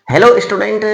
Hello student.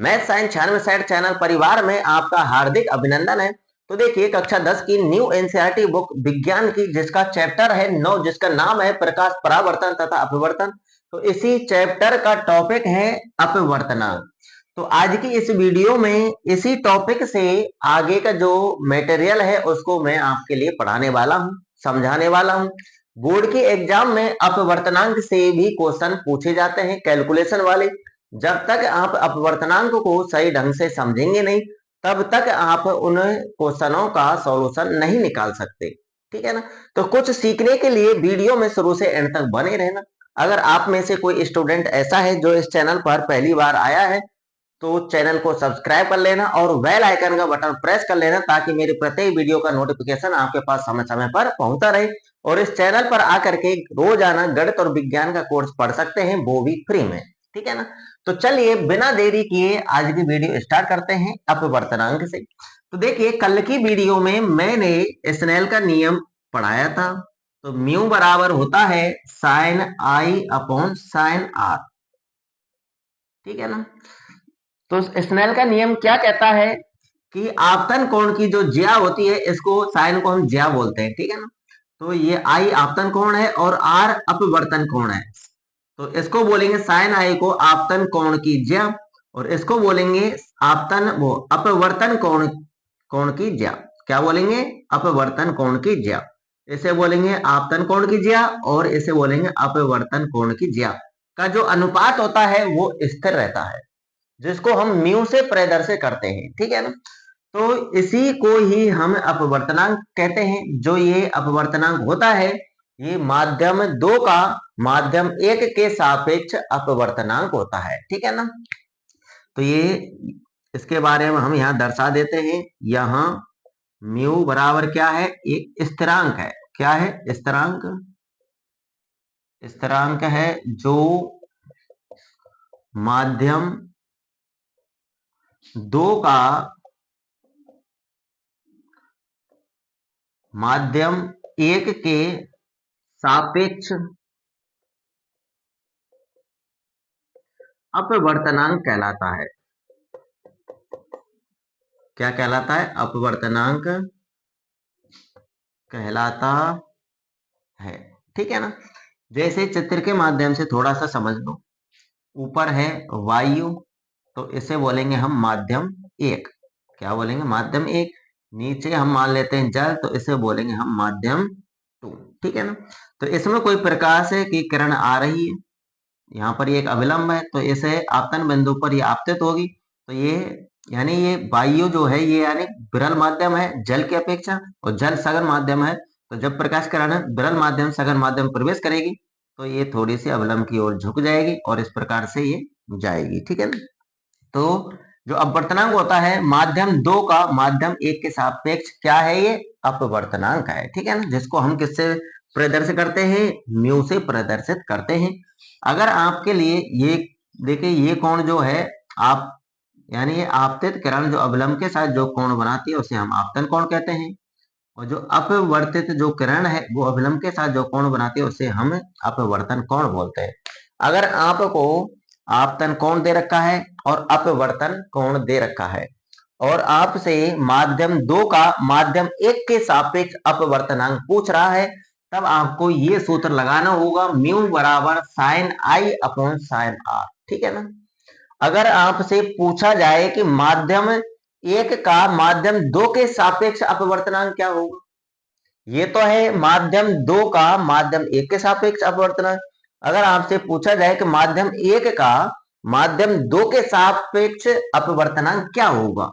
Math science 96 channel परिवार में आपका हार्दिक अभिनंदन है। तो देखिए कक्षा 10 की न्यू एनसीईआरटी बुक विज्ञान की, जिसका चैप्टर है 9, जिसका नाम है प्रकाश परावर्तन तथा अपवर्तन। तो इसी चैप्टर का टॉपिक है अपवर्तनांक। तो आज की इस वीडियो में इसी टॉपिक से आगे का जो मटेरियल है उसको मैं आपके लिए पढ़ाने वाला हूँ, समझाने वाला हूँ। बोर्ड के एग्जाम में अपवर्तनांक से भी क्वेश्चन पूछे जाते हैं, कैलकुलेशन वाले। जब तक आप अपवर्तनांक को सही ढंग से समझेंगे नहीं, तब तक आप उन क्वेश्चनों का सॉल्यूशन नहीं निकाल सकते। ठीक है ना। तो कुछ सीखने के लिए वीडियो में शुरू से एंड तक बने रहना। अगर आप में से कोई स्टूडेंट ऐसा है जो इस चैनल पर पहली बार आया है, तो चैनल को सब्सक्राइब कर लेना और बेल आइकन का बटन प्रेस कर लेना, ताकि मेरी प्रत्येक वीडियो का नोटिफिकेशन आपके पास समय समय पर पहुंचता रहे। और इस चैनल पर आकर के रोजाना गणित और विज्ञान का कोर्स पढ़ सकते हैं, वो भी फ्री में। ठीक है ना। तो चलिए बिना देरी किए आज की वीडियो स्टार्ट करते हैं अपवर्तनांक से। तो देखिए कल की वीडियो में मैंने स्नेल का नियम पढ़ाया था। तो म्यू बराबर होता है sine I upon sine R. ठीक है ना। तो स्नेल का नियम क्या कहता है कि आपतन कोण की जो ज्या होती है, इसको साइन को हम ज्या बोलते हैं। ठीक है ना। तो ये आई आपतन कोण है और आर अपवर्तन कोण है। तो इसको बोलेंगे साइन आई को आपतन कोण की ज्या, और इसको बोलेंगे आपतन वो अपवर्तन कोण कोण की ज्या। क्या बोलेंगे? अपवर्तन कोण की ज्या। इसे बोलेंगे आपतन कोण की ज्या और इसे बोलेंगे अपवर्तन कोण की ज्या। का जो अनुपात होता है वो स्थिर रहता है, जिसको हम म्यू से प्रदर्शित करते हैं। ठीक है ना। तो इसी को ही हम अपवर्तनांक कहते हैं। जो ये अपवर्तनांक होता है, ये माध्यम 2 का माध्यम 1 के सापेक्ष अपवर्तनांक होता है। ठीक है ना। तो ये इसके बारे में हम यहाँ दर्शा देते हैं। यहाँ म्यू बराबर क्या है? एक स्थिरांक है। क्या है? स्थिरांक। स्थिरांक है जो माध्यम 2 का माध्यम 1 के सापेक्ष अपवर्तनांक कहलाता है। क्या कहलाता है? अपवर्तनांक कहलाता है। ठीक है ना। जैसे चित्र के माध्यम से थोड़ा सा समझ लो। ऊपर है वायु, तो इसे बोलेंगे हम माध्यम 1। क्या बोलेंगे? माध्यम 1। नीचे हम मान लेते हैं जल, तो इसे बोलेंगे हम माध्यम 2। ठीक है ना। तो इसमें कोई प्रकाश की किरण आ रही है, यहाँ पर ये एक अविलंब है, तो इसे आपतन बिंदु पर ये आपतित होगी। तो ये यानी ये वायु जो है ये यानी विरल माध्यम है जल की अपेक्षा, और जल सघन माध्यम है। तो जब प्रकाश किरण विरल माध्यम सघन माध्यम प्रवेश करेगी, तो ये थोड़ी सी अवलंब की ओर झुक जाएगी और इस प्रकार से ये जाएगी। ठीक है ना। तो जो अपवर्तनांक होता है माध्यम 2 का माध्यम 1 के सापेक्ष क्या है? ये अपवर्तनांक है। ठीक है ना। जिसको हम किससे प्रदर्शित करते हैं? म्यू से प्रदर्शित करते हैं। अगर आपके लिए ये देखिए, ये कोण जो है आप यानी ये आपतित किरण जो अवलंब के साथ जो कोण बनाती है उसे हम आपतन कोण कहते हैं, और जो अपवर्तित जो किरण है वो अवलंब के साथ जो कोण बनाती है उसे हम अपवर्तन कोण बोलते हैं। अगर आपको आपतन कोण दे रखा है और अपवर्तन कोण दे रखा है, और आपसे माध्यम 2 का माध्यम 1 के सापेक्ष अपवर्तनांक पूछ रहा है, तब आपको ये सूत्र लगाना होगा, म्यू बराबर sine I upon sine R. ठीक है ना। अगर आपसे पूछा जाए कि माध्यम 1 का माध्यम 2 के सापेक्ष अपवर्तनांक क्या होगा, ये तो है माध्यम 2 का माध्यम 1 के सापेक्ष अपवर्तनांक। अगर आपसे पूछा जाए कि माध्यम 1 का माध्यम 2 के सापेक्ष अपवर्तनांक क्या होगा,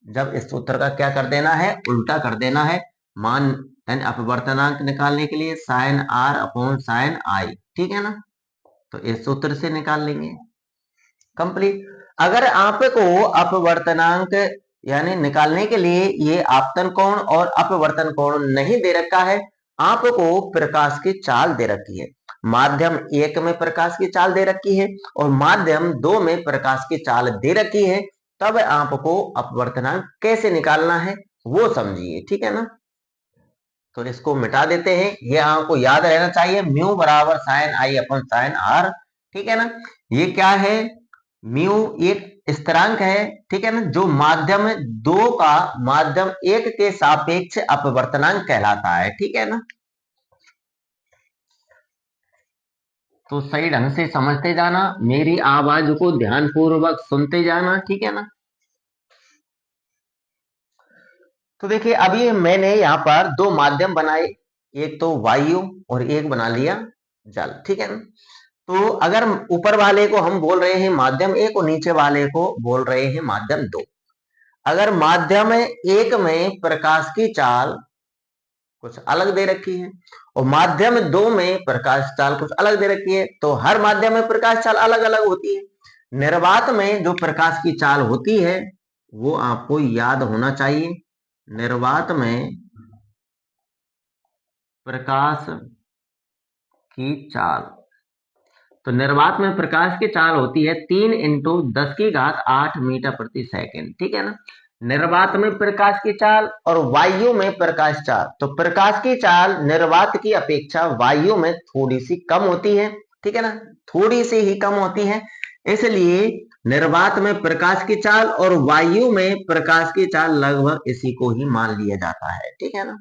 जब इस सूत्र का क्या कर देना है? उल्टा कर देना है। मान यानी अपवर्तनांक निकालने के लिए साइन आर अपॉन साइन आई। ठीक है ना। तो इस सूत्र से निकाल लेंगे, कंप्लीट। अगर आपको अपवर्तनांक यानी निकालने के लिए ये आपतन कोण और अपवर्तन कोण नहीं दे रखा है, आपको प्रकाश की चाल दे रखी है। माध्यम 1 में प्रकाश की चाल दे रखी है और माध्यम 2 में प्रकाश की चाल दे रखी है, तब आपको अपवर्तनांक कैसे निकालना है वो समझिए। ठीक है ना। तो इसको मिटा देते हैं। ये आपको याद रहना चाहिए, म्यू बराबर sine I upon sine R, ठीक है ना। ये क्या है, म्यू एक स्थिरांक है, ठीक है ना, जो माध्यम दो का माध्यम एक के सापेक्ष अपवर्तनांक कहलाता है, ठीक है ना। तो सही ढंग से समझते जाना, मेरी आवाज को ध्यानपूर्वक सुनते जाना, ठीक है ना। तो देखिए अभी मैंने यहाँ पर दो माध्यम बनाए, एक तो वायु और एक बना लिया जल, ठीक है ना। तो अगर ऊपर वाले को हम बोल रहे हैं माध्यम एक और नीचे वाले को बोल रहे हैं माध्यम दो। अगर माध्यम एक में प्रकाश की चाल कुछ अलग दे रखी है और माध्यम दो में प्रकाश चाल कुछ अलग दे रखी है, तो हर माध्यम में प्रकाश चाल अलग अलग होती है। निर्वात में जो प्रकाश की चाल होती है वो आपको याद होना चाहिए। निर्वात में प्रकाश की चाल, तो निर्वात में प्रकाश की चाल होती है 3 × 10⁸ मीटर प्रति सेकंड, ठीक है ना। निर्वात में प्रकाश की चाल और वायु में प्रकाश चाल, तो प्रकाश की चाल निर्वात की अपेक्षा वायु में थोड़ी सी कम होती है, ठीक है ना, थोड़ी सी ही कम होती है। इसलिए निर्वात में प्रकाश की चाल और वायु में प्रकाश की चाल लगभग इसी को ही मान लिया जाता है, ठीक है ना।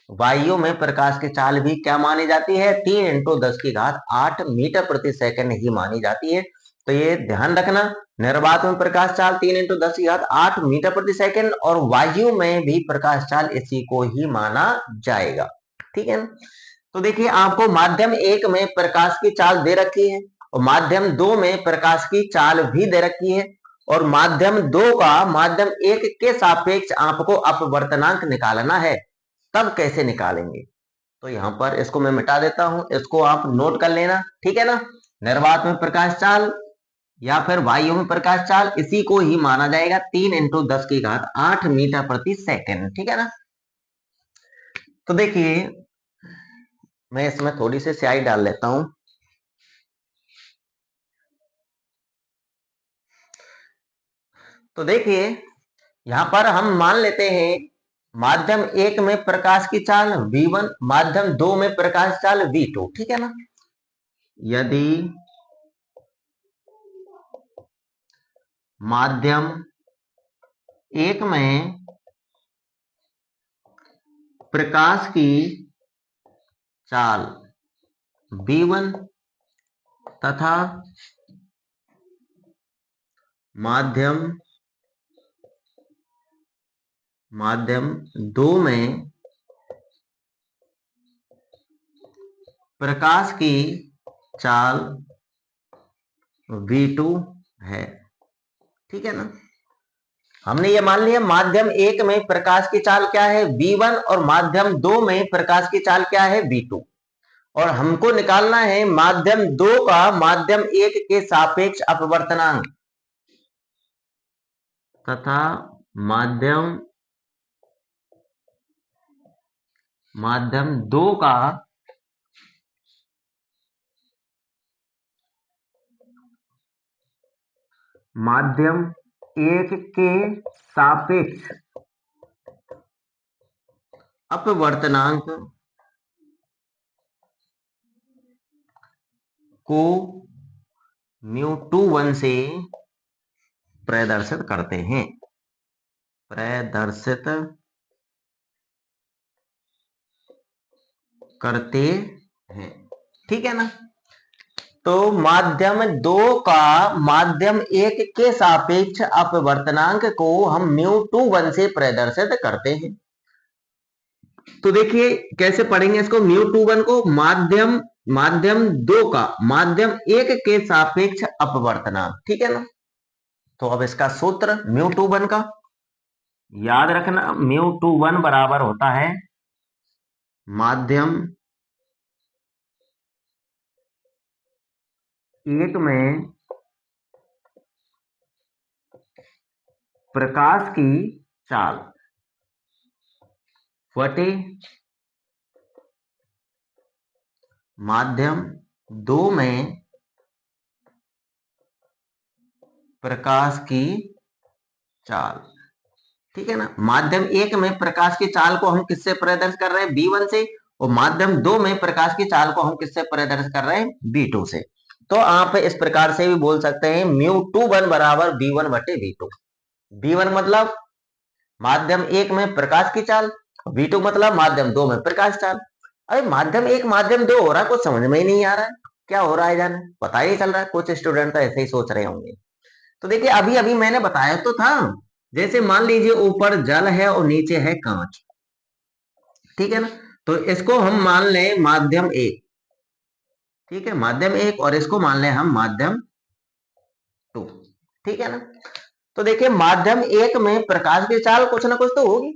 वायु में प्रकाश की चाल भी क्या मानी जाती है, 3 × 10⁸ मीटर प्रति सेकंड ही मानी जाती है। तो ये ध्यान रखना, निर्वात में प्रकाश चाल 3 × 10⁸ मीटर प्रति सेकंड और वायु में भी प्रकाश चाल इसी को ही माना जाएगा, ठीक है ना। तो देखिए आपको माध्यम एक में प्रकाश की चाल दे रखी है और माध्यम दो में प्रकाश की चाल भी दे रखी है, और माध्यम दो का माध्यम एक के सापेक्ष आपको अपवर्तनांक निकालना है। तब कैसे निकालेंगे, तो यहां पर इसको मैं मिटा देता हूं, इसको आप नोट कर लेना, ठीक है ना। निर्वात में प्रकाश चाल या फिर वायु में प्रकाश चाल इसी को ही माना जाएगा 3 × 10⁸ मीटर प्रति सेकंड, ठीक है ना। तो देखिए मैं इसमें थोड़ी सी स्याही डाल लेता हूं। तो देखिए यहां पर हम मान लेते हैं माध्यम एक में प्रकाश की चाल v1, माध्यम दो में प्रकाश चाल v2, ठीक है ना। यदि माध्यम एक में प्रकाश की चाल v1 तथा माध्यम दो में प्रकाश की चाल v2 है, ठीक है ना। हमने ये मान लिया माध्यम एक में प्रकाश की चाल क्या है v1 और माध्यम दो में प्रकाश की चाल क्या है v2, और हमको निकालना है माध्यम दो का माध्यम एक के सापेक्ष अपवर्तनांक तथा माध्यम दो का माध्यम एक के सापेक्ष अपवर्तनांक को μ21 से प्रदर्शित करते हैं, ठीक है ना। तो माध्यम दो का माध्यम एक के सापेक्ष अपवर्तनांक को हम μ21 से प्रदर्शित करते हैं। तो देखिए कैसे पढ़ेंगे इसको, μ21 को माध्यम दो का माध्यम एक के सापेक्ष अपवर्तनांक, ठीक है ना। तो अब इसका सूत्र μ21 का याद रखना, μ21 बराबर होता है माध्यम एक में प्रकाश की चाल बटे माध्यम दो में प्रकाश की चाल, ठीक है ना। माध्यम एक में प्रकाश की चाल को हम किससे प्रदर्शित कर रहे हैं, B1 से, और माध्यम दो में प्रकाश की चाल को हम किससे प्रदर्शित कर रहे हैं, B2 से। तो आप इस प्रकार से भी बोल सकते हैं μ21 बराबर B1 बटे B2। B1 मतलब माध्यम एक में प्रकाश की चाल, V2 मतलब माध्यम दो में प्रकाश चाल। अरे माध्यम एक माध्यम दो हो रहा है, कुछ समझ में ही नहीं आ रहा है क्या हो रहा है, जाने पता ही नहीं चल रहा है। कुछ स्टूडेंट तो ऐसे ही सोच रहे होंगे। तो देखिए अभी अभी मैंने बताया तो था, जैसे मान लीजिए ऊपर जल है और नीचे है कांच, ठीक है ना। तो इसको हम मान लें माध्यम एक, ठीक है, माध्यम एक, और इसको मान लें हम माध्यम टू, ठीक है ना। तो देखिए माध्यम एक में प्रकाश की चाल कुछ ना कुछ तो होगी,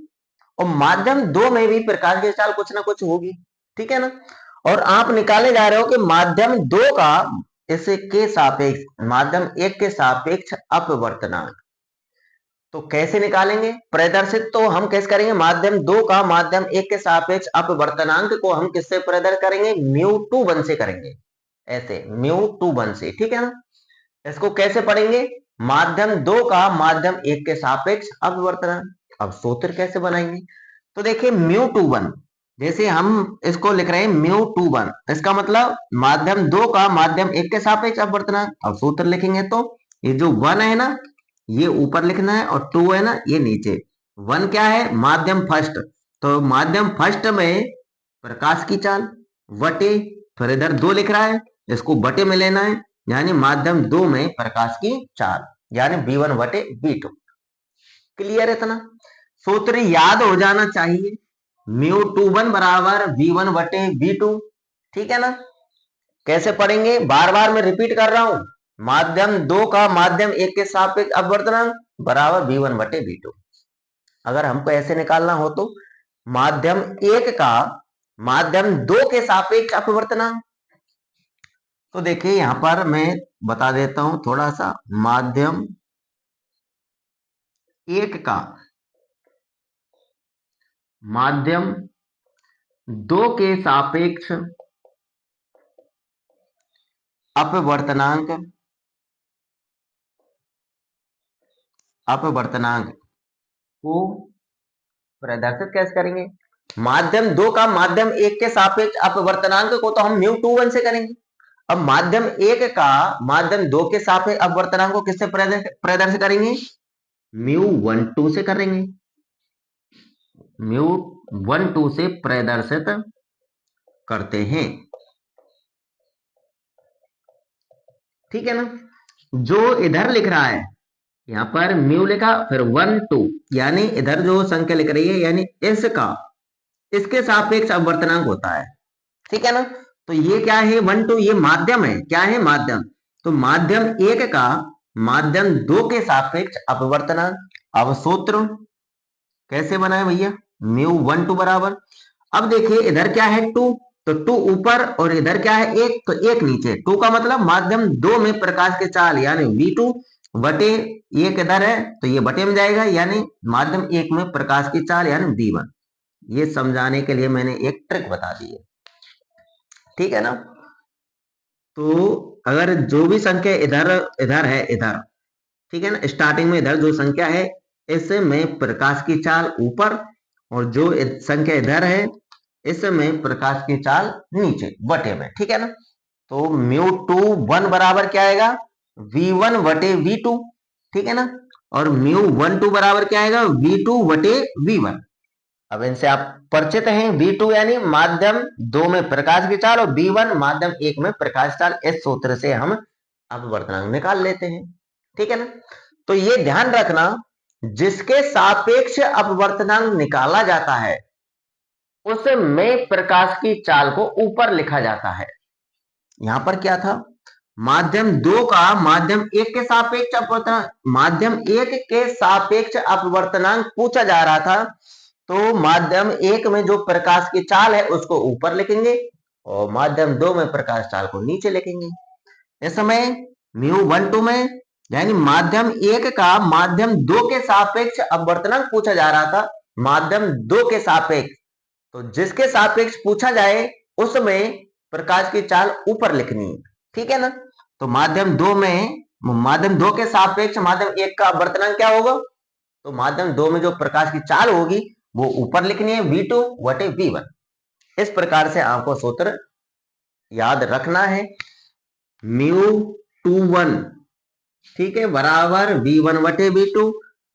और माध्यम दो में भी प्रकाश की चाल कुछ ना कुछ होगी, ठीक है ना। और आप निकाले जा रहे हो कि माध्यम दो का इसके सापेक्ष, माध्यम एक के सापेक्ष अपवर्तनांक। तो कैसे निकालेंगे प्रदर्शित, तो हम कैसे करेंगे, माध्यम दो का माध्यम एक के सापेक्ष अपवर्तनांक को हम किससे प्रदर्शित करेंगे, μ21 से करेंगे, ऐसे μ21 से, ठीक है ना। इसको कैसे पढ़ेंगे, माध्यम दो का माध्यम एक के सापेक्ष अपवर्तनांक। अब सूत्र कैसे बनाएंगे, तो देखिए μ21, जैसे हम इसको लिख रहे हैं μ21, इसका मतलब माध्यम दो का माध्यम एक के सापेक्ष अपवर्तनांक। अब सूत्र लिखेंगे तो ये जो 1 है ना, ये ऊपर लिखना है, और 2 है ना, ये नीचे। 1 क्या है, माध्यम फर्स्ट, तो माध्यम फर्स्ट में प्रकाश की चाल वटे, फिर इधर 2 लिख रहा है, इसको बटे में लेना है, यानी माध्यम दो में प्रकाश की चाल, यानी B1 बटे B2। क्लियर है इतना, सूत्र याद हो जाना चाहिए, μ21 बराबर B1 बटे B2, ठीक है ना। कैसे पढ़ेंगे, बार बार मैं रिपीट कर रहा हूं, माध्यम दो का माध्यम एक के सापेक्ष अपवर्तनांक बराबर B1 बटे B2। अगर हमको ऐसे निकालना हो तो माध्यम एक का माध्यम दो के सापेक्ष अपवर्तनांक, तो देखिए यहां पर मैं बता देता हूं थोड़ा सा, माध्यम एक का माध्यम दो के सापेक्ष अपवर्तनांक, अपवर्तनांक को प्रदर्शित कैसे करेंगे, माध्यम दो का माध्यम एक के सापेक्ष अपवर्तनांक को तो हम μ21 से करेंगे। अब माध्यम एक का माध्यम दो के सापेक्ष अपवर्तनांक को किससे प्रदर्शित करेंगे, μ12 से करेंगे, μ12 से प्रदर्शित करते हैं, ठीक है ना। जो इधर लिख रहा है, यहां पर म्यू लिखा, फिर 1 2, यानी इधर जो संख्या लिख रही है, यानी इसका इसके सापेक्ष अपवर्तनांक होता है, ठीक है ना। तो ये क्या है, 1 2, ये माध्यम है, क्या है, माध्यम। तो माध्यम एक का माध्यम दो के सापेक्ष अपवर्तनांक। अब सूत्र कैसे बनाए भैया, μ12 बराबर, अब देखिए इधर क्या है 2, तो 2 ऊपर, और इधर क्या है 1, तो 1 नीचे। 2 का मतलब माध्यम दो में प्रकाश की चाल, यानी V2 बटे 1 इधर है, तो ये बटे में जाएगा, यानी माध्यम एक में प्रकाश की चाल यानी B1। ये समझाने के लिए मैंने एक ट्रिक बता दी है, ठीक है ना। तो अगर जो भी संख्या इधर इधर है, इधर, ठीक है ना, स्टार्टिंग में इधर जो संख्या है, इसमें प्रकाश की चाल ऊपर, और जो संख्या इधर है, इसमें प्रकाश की चाल नीचे बटे में, ठीक है ना। तो μ21 बराबर क्या आएगा, V1 बटे V2, ठीक है ना। और μ12 बराबर क्या आएगा, V2 बटे V1। अब इनसे आप परिचित हैं, V2 यानी माध्यम दो में प्रकाश की चाल, और V1 माध्यम एक में प्रकाश चाल। इस सूत्र से हम अपवर्तनांक निकाल लेते हैं, ठीक है ना। तो ये ध्यान रखना, जिसके सापेक्ष अपवर्तनांक निकाला जाता है उसमें प्रकाश की चाल को ऊपर लिखा जाता है। यहां पर क्या था, माध्यम दो का माध्यम एक के सापेक्ष अपवर्तनांक, माध्यम एक के सापेक्ष अपवर्तनांक पूछा जा रहा था, तो माध्यम एक में जो प्रकाश की चाल है उसको ऊपर लिखेंगे, और माध्यम दो में प्रकाश चाल को नीचे लिखेंगे। इस समय μ12 में, यानी माध्यम एक का माध्यम दो के सापेक्ष अपवर्तनांक पूछा जा रहा था, माध्यम दो के सापेक्ष, तो जिसके सापेक्ष पूछा जाए उसमें प्रकाश की चाल ऊपर लिखनी है, ठीक है ना। तो माध्यम दो में, माध्यम दो के सापेक्ष माध्यम एक का अपवर्तनांक क्या होगा, तो माध्यम 2 में जो प्रकाश की चाल होगी वो ऊपर लिखनी है v2 बटे v1। इस प्रकार से आपको सूत्र याद रखना है, μ21 ठीक है बराबर v1 बटे v2,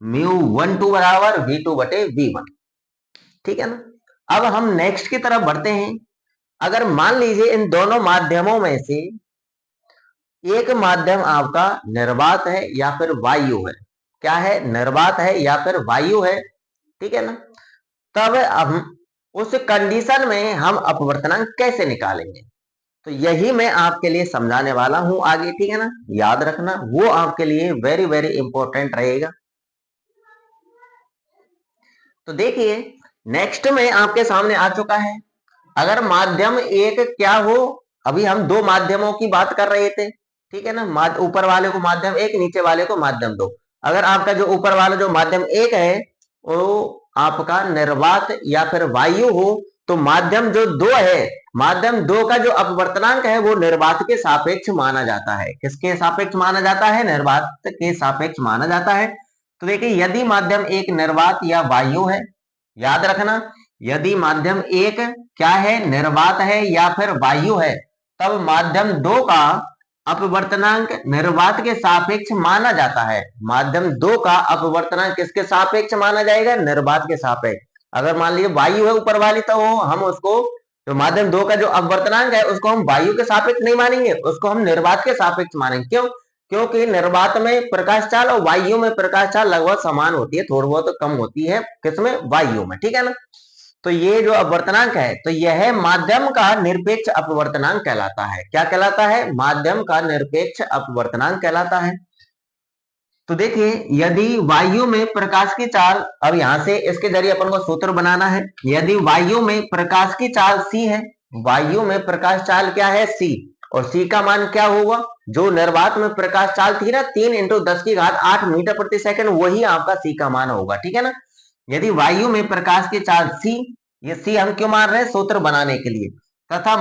μ12 बराबर v2 बटे v1, ठीक है ना। अब हम नेक्स्ट की तरफ बढ़ते हैं। अगर मान लीजिए इन दोनों माध्यमों में से एक माध्यम आपका निर्वात है या फिर वायु है, क्या है, निर्वात है या फिर वायु है, ठीक है ना। तब हम उस कंडीशन में हम अपवर्तनांक कैसे निकालेंगे, तो यही मैं आपके लिए समझाने वाला हूं आगे, ठीक है ना। याद रखना, वो आपके लिए वेरी वेरी इंपॉर्टेंट रहेगा। तो देखिए नेक्स्ट में आपके सामने आ चुका है, अगर माध्यम एक क्या हो, अभी हम दो माध्यमों की बात कर रहे थे, ठीक है ना। ऊपर वाले को माध्यम एक, नीचे वाले को माध्यम दो। अगर आपका जो ऊपर वाला जो माध्यम एक है वो आपका निर्वात या फिर वायु हो, तो माध्यम जो दो है, माध्यम दो का जो अपवर्तनांक है वो निर्वात के सापेक्ष माना जाता है। किसके सापेक्ष माना जाता है, निर्वात के सापेक्ष माना जाता है। तो देखिए यदि माध्यम एक निर्वात या वायु है, याद रखना यदि माध्यम एक क्या है, निर्वात है या फिर वायु है, तब माध्यम दो का अपवर्तनांक निर्वात के सापेक्ष माना जाता है। माध्यम दो का अपवर्तनांक किसके सापेक्ष माना जाएगा, निर्वात के सापेक्ष। अगर मान लीजिए वायु है ऊपर वाली, तो हम उसको जो माध्यम दो का जो अपवर्तनांक है उसको हम वायु के सापेक्ष नहीं मानेंगे, उसको हम निर्वात के सापेक्ष मानेंगे। क्यों, क्योंकि निर्वात में प्रकाश चाल और वायु में प्रकाश चाल लगभग समान होती है, थोड़ी बहुत कम होती है, किसमें, वायु में, ठीक है ना। तो ये जो अपवर्तनांक है, तो यह माध्यम का निरपेक्ष अपवर्तनांक कहलाता है। क्या कहलाता है, माध्यम का निरपेक्ष अपवर्तनांक कहलाता है। तो देखिए यदि वायु में प्रकाश की चाल, अब यहां से इसके जरिए अपन को सूत्र बनाना है। यदि वायु में प्रकाश की चाल c है, वायु में प्रकाश चाल क्या है, c, और c का मान क्या होगा, जो निर्वात में प्रकाश चाल थी ना 3 × 10⁸ मीटर प्रति सेकंड, वही आपका c का मान होगा, ठीक है ना। यदि वायु में प्रकाश की चाल c, ये c हम क्यों मान रहे हैं, सूत्र बनाने के लिए, तथा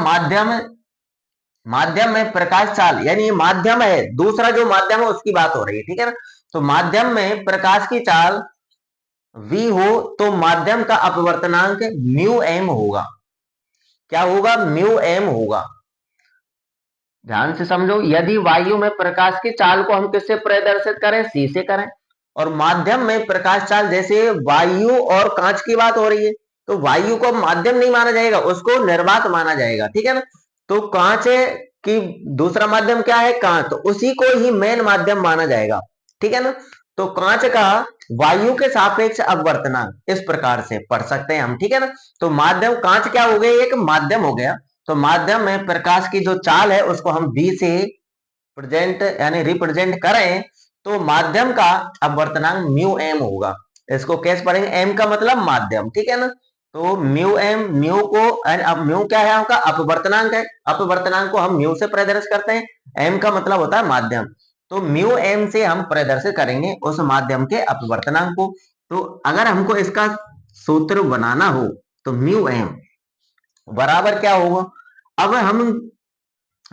माध्यम में प्रकाश चाल, यानी ये माध्यम है, दूसरा जो माध्यम है उसकी बात हो रही है, ठीक है ना। तो माध्यम में प्रकाश की चाल v हो, तो माध्यम का अपवर्तनांक μm होगा। क्या होगा, μm होगा। ध्यान से समझो, यदि वायु में प्रकाश की चाल को हम किससे प्रदर्शित करें, c से करें, और माध्यम में प्रकाश चाल, जैसे वायु और कांच की बात हो रही है, तो वायु को माध्यम नहीं माना जाएगा, उसको निर्वात माना जाएगा, ठीक है ना। तो कांच की दूसरा माध्यम क्या है, कांच, तो उसी को ही मेन माध्यम माना जाएगा, ठीक है ना। तो कांच का वायु के सापेक्ष अपवर्तनांक इस प्रकार से पढ़ सकते हैं हम, ठीक है ना। तो माध्यम कांच क्या हो गया, एक माध्यम हो गया। तो माध्यम में प्रकाश की जो चाल है उसको हम b से प्रेजेंट यानी रिप्रेजेंट करें, तो माध्यम का अपवर्तनांक μm होगा। इसको कैसे पढ़ेंगे, m का मतलब माध्यम, ठीक है ना। तो μm, म्यू को, अब म्यू क्या है आपका, अपवर्तनांक है, अपवर्तनांक को हम म्यू से प्रदर्शित करते हैं, m का मतलब होता है माध्यम। तो μm से हम प्रदर्शित करेंगे उस माध्यम के अपवर्तनांक को। तो अगर हमको इसका सूत्र बनाना हो तो μm बराबर क्या होगा, अब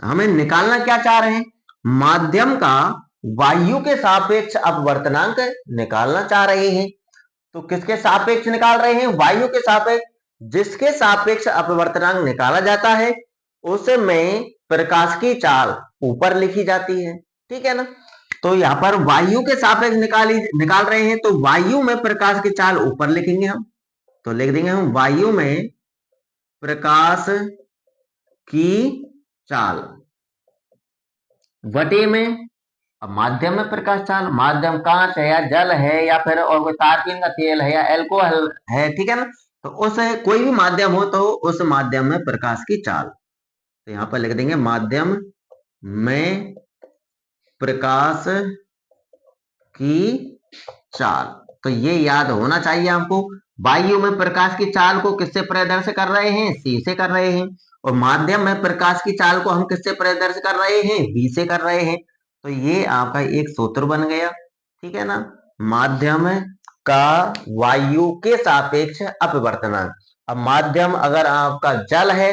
हमें निकालना क्या चाह रहे हैं, माध्यम का वायु के सापेक्ष अपवर्तनांक निकालना चाह रहे हैं। तो किसके सापेक्ष निकाल रहे हैं, वायु के सापेक्ष। जिसके सापेक्ष अपवर्तनांक निकाला जाता है उसमें प्रकाश की चाल ऊपर लिखी जाती है, ठीक है ना। तो यहाँ पर वायु के सापेक्ष निकाल रहे हैं, तो वायु में प्रकाश की चाल ऊपर लिखेंगे हम, तो लिख देंगे हम वायु में प्रकाश की चाल बटे में, अब माध्यम में प्रकाश चाल, माध्यम कांच है या जल है या फिर और कोई तारपीन का तेल है या एल्कोहल है, ठीक है ना। तो उस कोई भी माध्यम हो तो उस माध्यम में प्रकाश की चाल, तो यहां पर लिख देंगे माध्यम में प्रकाश की चाल। तो ये याद होना चाहिए आपको, वायु में प्रकाश की चाल को किससे प्रदर्शित कर रहे हैं, c से कर रहे हैं, और माध्यम में प्रकाश की चाल को हम किससे प्रदर्शित कर रहे हैं, b से कर रहे हैं। तो ये आपका एक सूत्र बन गया, ठीक है ना, माध्यम का वायु के सापेक्ष अपवर्तनांक। अब माध्यम अगर आपका जल है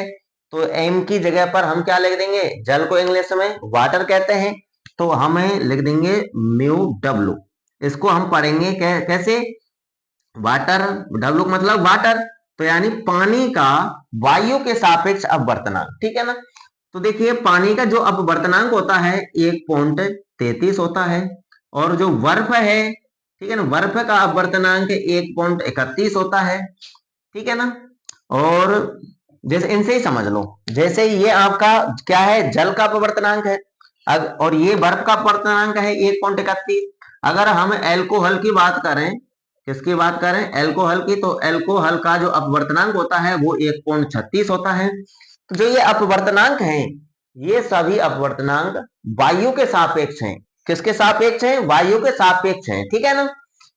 तो m की जगह पर हम क्या लिख देंगे, जल को इंग्लिश में वाटर कहते हैं, तो हमें लिख देंगे μw। इसको हम पढ़ेंगे कैसे, वाटर, डब्ल्यू मतलब वाटर, तो यानी पानी का वायु के सापेक्ष अपवर्तनांक, ठीक है ना। तो देखिए पानी का जो अपवर्तनांक होता है 1.33 होता है, और जो बर्फ है, ठीक है ना, बर्फ का अपवर्तनांक 1.31 होता है, ठीक है ना। और जैसे इनसे ही समझ लो, जैसे ये आपका क्या है, जल का अपवर्तनांक है, और ये बर्फ का अपवर्तनांक है 1.31। अगर हम एल्कोहल की बात करें, किसकी बात करें, एल्कोहल की, तो एल्कोहल का जो अपवर्तनांक होता है वो 1.36 होता है। तो जो ये अपवर्तनांक हैं, ये सभी अपवर्तनांक वायु के सापेक्ष हैं। किसके सापेक्ष हैं, वायु के सापेक्ष हैं, ठीक है ना।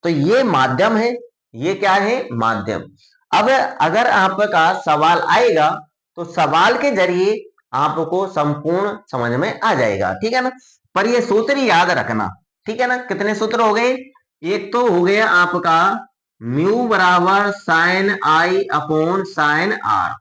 तो ये माध्यम है, ये क्या है, माध्यम। अब अगर आपका सवाल आएगा तो सवाल के जरिए आपको संपूर्ण समझ में आ जाएगा, ठीक है ना। पर ये सूत्र याद रखना, ठीक है ना। कितने सूत्र हो गए, एक तो हो गया आपका म्यू बराबर sine I upon sine R,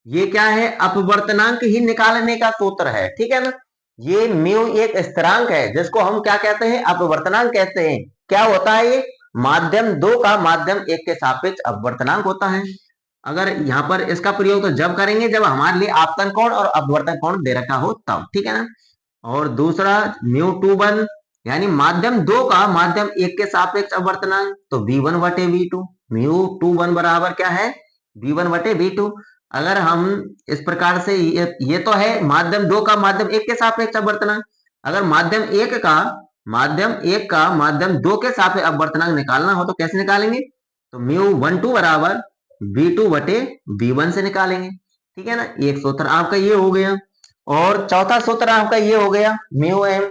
ये क्या है, अपवर्तनांक ही निकालने का सूत्र है, ठीक है ना। ये म्यू एक स्थिरांक है जिसको हम क्या कहते हैं, अपवर्तनांक कहते हैं। क्या होता है ये, माध्यम दो का माध्यम एक के सापेक्ष अपवर्तनांक होता है। अगर यहाँ पर इसका प्रयोग तो जब करेंगे जब हमारे लिए आपतन कोण और अपवर्तन कोण दे रखा हो तब, ठीक है ना। और दूसरा म्यू टू वन, यानी माध्यम दो का माध्यम एक के सापेक्ष अपवर्तनांक, तो v1 बटे v2, म्यू टू वन बराबर क्या है, v1 बटे v2। अगर हम इस प्रकार से ये तो है माध्यम दो का माध्यम एक के सापेक्ष अपवर्तनांक, अगर माध्यम एक का माध्यम दो के सापेक्ष अपवर्तनांक निकालना हो तो कैसे निकालेंगे, तो म्यू वन टू बराबर v2 बटे v1 से निकालेंगे, ठीक है ना। एक सूत्र आपका ये हो गया, और चौथा सूत्र आपका ये हो गया म्यू एम।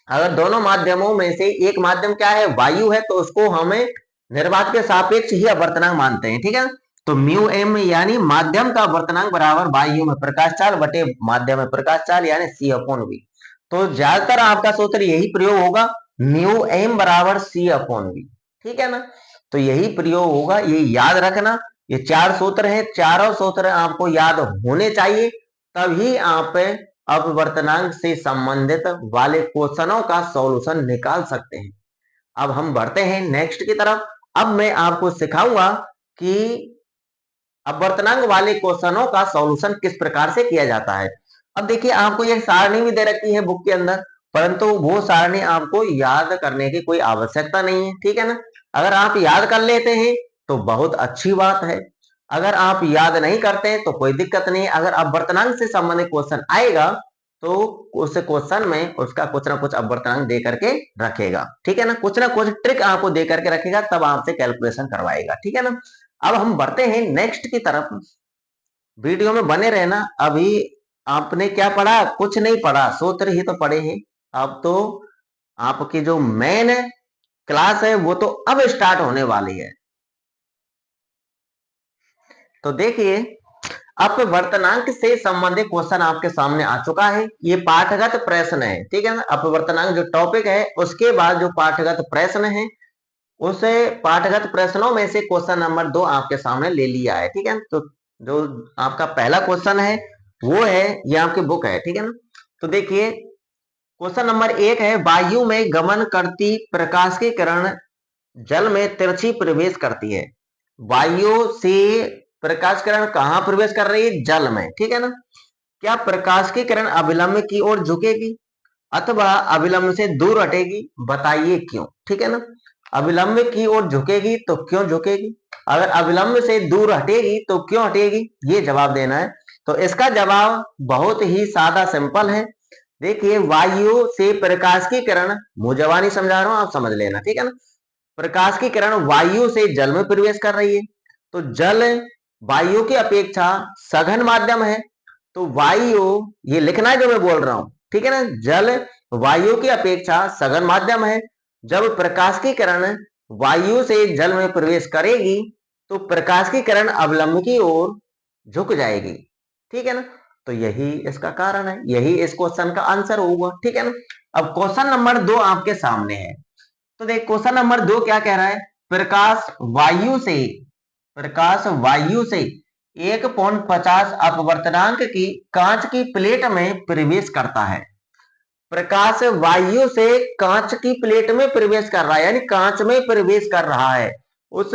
अगर दोनों माध्यमों में से एक माध्यम क्या है, वायु है, तो उसको हमें निर्वात के सापेक्ष ही अपवर्तनांक मानते हैं, ठीक है। तो म्यू एम यानी माध्यम का अपवर्तनांक बराबर वायु में प्रकाश चाल बटे माध्यम में प्रकाश चाल, यानी सी अपॉन वी। तो ज्यादातर आपका सूत्र यही प्रयोग होगा, म्यू एम बराबर सी अपॉन वी, ठीक है ना। तो यही प्रयोग होगा, ये याद रखना। ये चार सूत्र हैं, चारों सूत्र आपको याद होने चाहिए, तभी आप अपवर्तनांक से संबंधित वाले क्वेश्चनों का सॉल्यूशन निकाल सकते हैं। अब हम बढ़ते हैं नेक्स्ट की तरफ। अब मैं आपको सिखाऊंगा कि अपवर्तनांक वाले क्वेश्चनों का सॉल्यूशन किस प्रकार से किया जाता है। अब देखिए आपको यह सारणी भी दे रखी है बुक के अंदर, परंतु वो सारणी आपको याद करने की कोई आवश्यकता नहीं है, ठीक है ना। अगर आप याद कर लेते हैं तो बहुत अच्छी बात है, अगर आप याद नहीं करते हैं तो कोई दिक्कत नहीं है। अगर अपवर्तनांक से संबंधित क्वेश्चन आएगा तो उस क्वेश्चन में उसका कुछ ना कुछ अपवर्तनांक दे करके रखेगा, ठीक है ना, कुछ ट्रिक आपको दे करके रखेगा, तब आपसे कैलकुलेशन करवाएगा, ठीक है ना। अब हम बढ़ते हैं नेक्स्ट की तरफ, वीडियो में बने रहना। अभी आपने क्या पढ़ा, कुछ नहीं पढ़ा, सूत्र ही तो पढ़े हैं। अब तो आपकी जो मेन क्लास है वो तो अब स्टार्ट होने वाली है। तो देखिए अपवर्तनांक से संबंधित क्वेश्चन आपके सामने आ चुका है, ये पाठगत प्रश्न है, ठीक है ना। अपवर्तनांक जो टॉपिक है उसके बाद जो पाठगत प्रश्न है, उसे पाठगत प्रश्नों में से क्वेश्चन नंबर 2 आपके सामने ले लिया है, ठीक है। तो जो आपका पहला क्वेश्चन है वो है, ये आपकी बुक है, ठीक है ना। तो देखिए क्वेश्चन नंबर 1 है, वायु में गमन करती प्रकाश की किरण जल में तिरछी प्रवेश करती है। वायु से प्रकाश किरण कहाँ प्रवेश कर रही है, जल में, ठीक है ना। क्या प्रकाश की किरण अभिलंब की ओर झुकेगी अथवा अभिलंब से दूर हटेगी, बताइए क्यों, ठीक है ना। अभिलंब की ओर झुकेगी तो क्यों झुकेगी, अगर अभिलंब से दूर हटेगी तो क्यों हटेगी, ये जवाब देना है। तो इसका जवाब बहुत ही सादा सिंपल है। देखिए वायु से प्रकाश की किरण, मुझे समझा रहा हूं, आप समझ लेना, ठीक है ना। प्रकाश की किरण वायु से जल में प्रवेश कर रही है, तो जल वायु की अपेक्षा सघन माध्यम है, तो वायु, ये लिखना है जो मैं बोल रहा हूं, ठीक है ना। जल वायु की अपेक्षा सघन माध्यम है, जब प्रकाश की किरण वायु से जल में प्रवेश करेगी तो प्रकाश की किरण अवलंब की ओर झुक जाएगी, ठीक है ना। तो यही इसका कारण है, यही इस क्वेश्चन का आंसर होगा, ठीक है ना। अब क्वेश्चन नंबर 2 आपके सामने है। तो देख क्वेश्चन नंबर 2 क्या कह रहा है, प्रकाश वायु से 1.50 अपवर्तनांक की कांच की प्लेट में प्रवेश करता है। प्रकाश वायु से कांच की प्लेट में प्रवेश कर रहा है, यानी कांच में प्रवेश कर रहा है, उस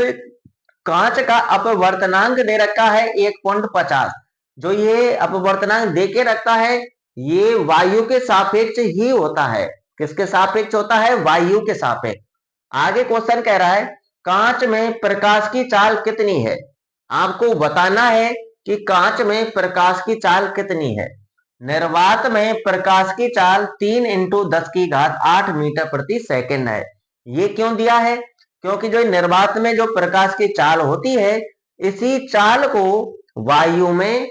कांच का अपवर्तनांक दे रखा है 1.50। जो ये अपवर्तनांक दे के रखता है ये वायु के सापेक्ष ही होता है। किसके सापेक्ष होता है? वायु के सापेक्ष। आगे क्वेश्चन कह रहा है कांच में प्रकाश की चाल कितनी है। आपको बताना है कि कांच में प्रकाश की चाल कितनी है। निर्वात में प्रकाश की चाल 3 इंटू 10 की घात 8 मीटर प्रति सेकंड है। ये क्यों दिया है? क्योंकि जो निर्वात में जो प्रकाश की चाल होती है इसी चाल को वायु में